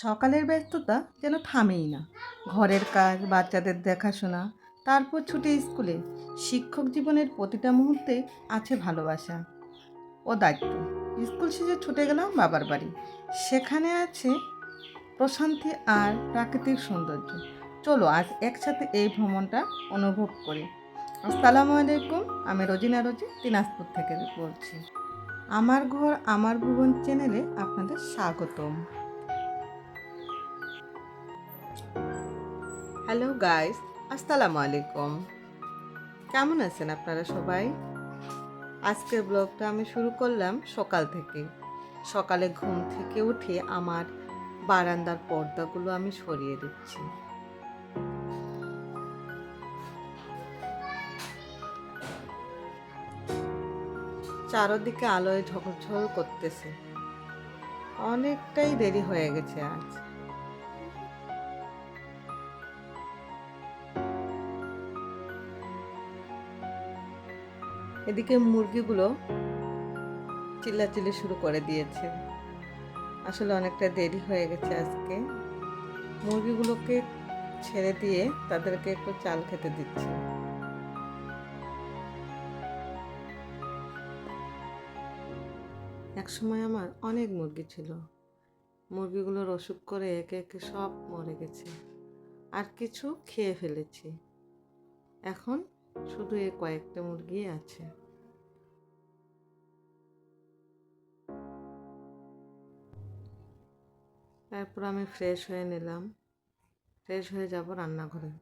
সকালের ব্যস্ততা যেন থামেই না। ঘরের কাজ, বাচ্চাদের দেখাশোনা, তারপর ছুটে স্কুলে। শিক্ষক জীবনের প্রতিটা মুহূর্তে আছে ভালোবাসা ও দায়িত্ব। স্কুল শেষে ছুটে গেলাম বাবার বাড়ি। সেখানে আছে প্রশান্তি আর প্রাকৃতিক সৌন্দর্য। চলো আজ একসাথে এই ভ্রমণটা অনুভব করি। আসসালামু আলাইকুম, আমি রোজি দিনাজপুর থেকে বলছি। আমার ঘর আমার ভুবন চ্যানেলে আপনাদের স্বাগতম। হ্যালো গাইস, আসসালামু আলাইকুম। কেমন আছেন আপনারা সবাই? আজকের ব্লগটা আমি শুরু করলাম সকাল থেকে। সকালে ঘুম থেকে উঠে আমার বারান্দার পর্দাগুলো আমি সরিয়ে দিচ্ছি। চারদিকে আলোয় ঝকঝক করতেছে। অনেকটাই দেরি হয়ে গেছে আজ। এদিকে মুরগিগুলো চিল্লাচিল্লি শুরু করে দিয়েছে। আসলে অনেকটা দেরি হয়ে গেছে আজকে। মুরগিগুলোকে ছেড়ে দিয়ে তাদেরকে একটু চাল খেতে দিচ্ছি। একসময় আমার অনেক মুরগি ছিল। মুরগিগুলোর অসুখ করে একে একে সব মরে গেছে, আর কিছু খেয়ে ফেলেছি। এখন শুধু এই কয়েকটা মুরগি আছে। তারপর আমি ফ্রেশ হয়ে নিলাম। ফ্রেশ হয়ে যাব রান্নাঘরে।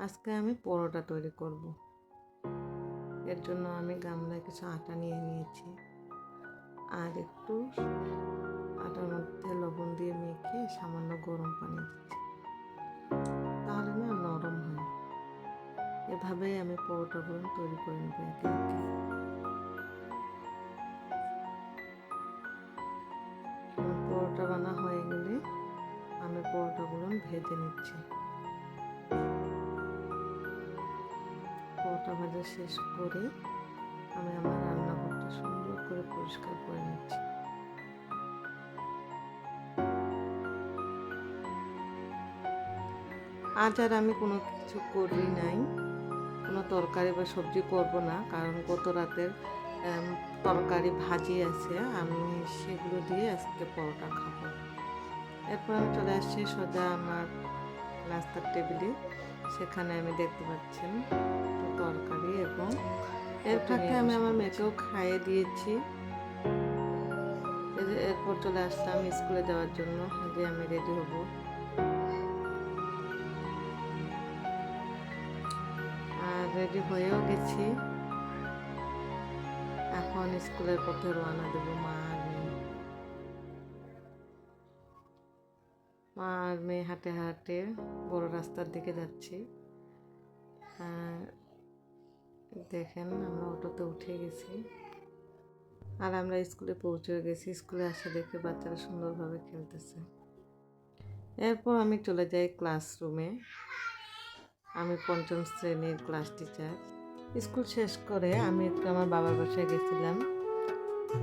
আজকে আমি পরোটা তৈরি করব। এর জন্য আমি গামলায় কিছু আটা নিয়ে নিয়েছি, আর একটু আটার মধ্যে লবণ দিয়ে মেখে সামান্য গরম পানি দিচ্ছি, তাহলে না নরম হয়। এভাবেই আমি পরোটাগুলো তৈরি করে নেব একে একে। পরোটা বানা হয়ে গেলে আমি পরোটাগুলো ভেজে নিচ্ছি। পরোটা ভাজা শেষ করে আমি আমার রান্নাঘরটা সুন্দর করে পরিষ্কার করে নিচ্ছি। আজ আর আমি কোনো কিছু করি নাই, কোনো তরকারি বা সবজি করব না, কারণ গত রাতের তরকারি ভাজি আছে, আমি সেগুলো দিয়ে আজকে পরোটা খাবো। এরপর আমি চলে আসছি সোজা আমার নাস্তার টেবিলে। সেখানে আমি দেখতে পাচ্ছেন তরকারি, এবং এর ফাঁকে আমি আমার মেয়েকেও খাইয়ে দিয়েছি। এরপর চলে আসলাম স্কুলে যাওয়ার জন্য, যে আমি রেডি হব। আর রেডি হয়েও গেছি। এখন স্কুলের পথে রওনা দেব। মা আর মেয়ে হাঁটে হাঁটে বড় রাস্তার দিকে যাচ্ছি। দেখেন আমরা অটোতে উঠে গেছি, আর আমরা স্কুলে পৌঁছে গেছি। স্কুলে আসে দেখে বাচ্চারা সুন্দরভাবে খেলতেছে। এরপর আমি চলে যাই ক্লাসরুমে। আমি 5ম শ্রেণীর ক্লাস টিচার। স্কুল শেষ করে আমি একটু আমার বাবার বাসায় গেছিলাম।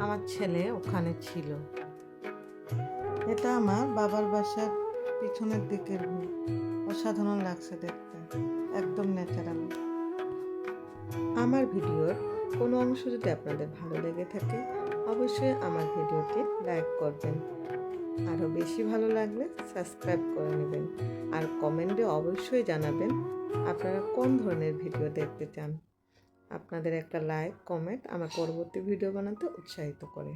আমার ছেলে ওখানে ছিল। এটা আমার বাবার বাসার পিছনের দিকের ভিউ। অসাধারণ লাগছে দেখতে, একদম ন্যাচারাল। আমার ভিডিওর কোনো অংশ যদি আপনাদের ভালো লেগে থাকে, অবশ্যই আমার ভিডিওটি লাইক করবেন। আরও বেশি ভালো লাগলে সাবস্ক্রাইব করে নেবেন, আর কমেন্টে অবশ্যই জানাবেন আপনারা কোন ধরনের ভিডিও দেখতে চান। আপনাদের একটা লাইক কমেন্ট আমার পরবর্তী ভিডিও বানাতে উৎসাহিত করে।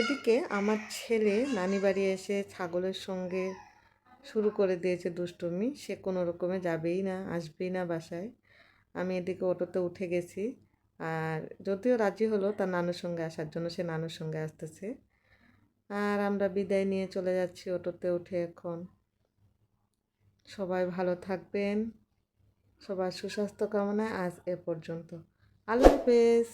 এদিকে আমার ছেলে নানি বাড়ি এসে ছাগলের সঙ্গে শুরু করে দিয়েছে দুষ্টুমি। সে কোনো রকমে যাবেই না, আসবেই না বাসায়। আমি এদিকে অটোতে উঠে গেছি, আর যদিও রাজি হলো তার নানুর সঙ্গে আসার জন্য, সে নানুর সঙ্গে আসতেছে। আর আমরা বিদায় নিয়ে চলে যাচ্ছি অটোতে উঠে। এখন সবাই ভালো থাকবেন, সবার সুস্বাস্থ্য কামনায় আজ এ পর্যন্ত। আল্লাহ হাফেজ।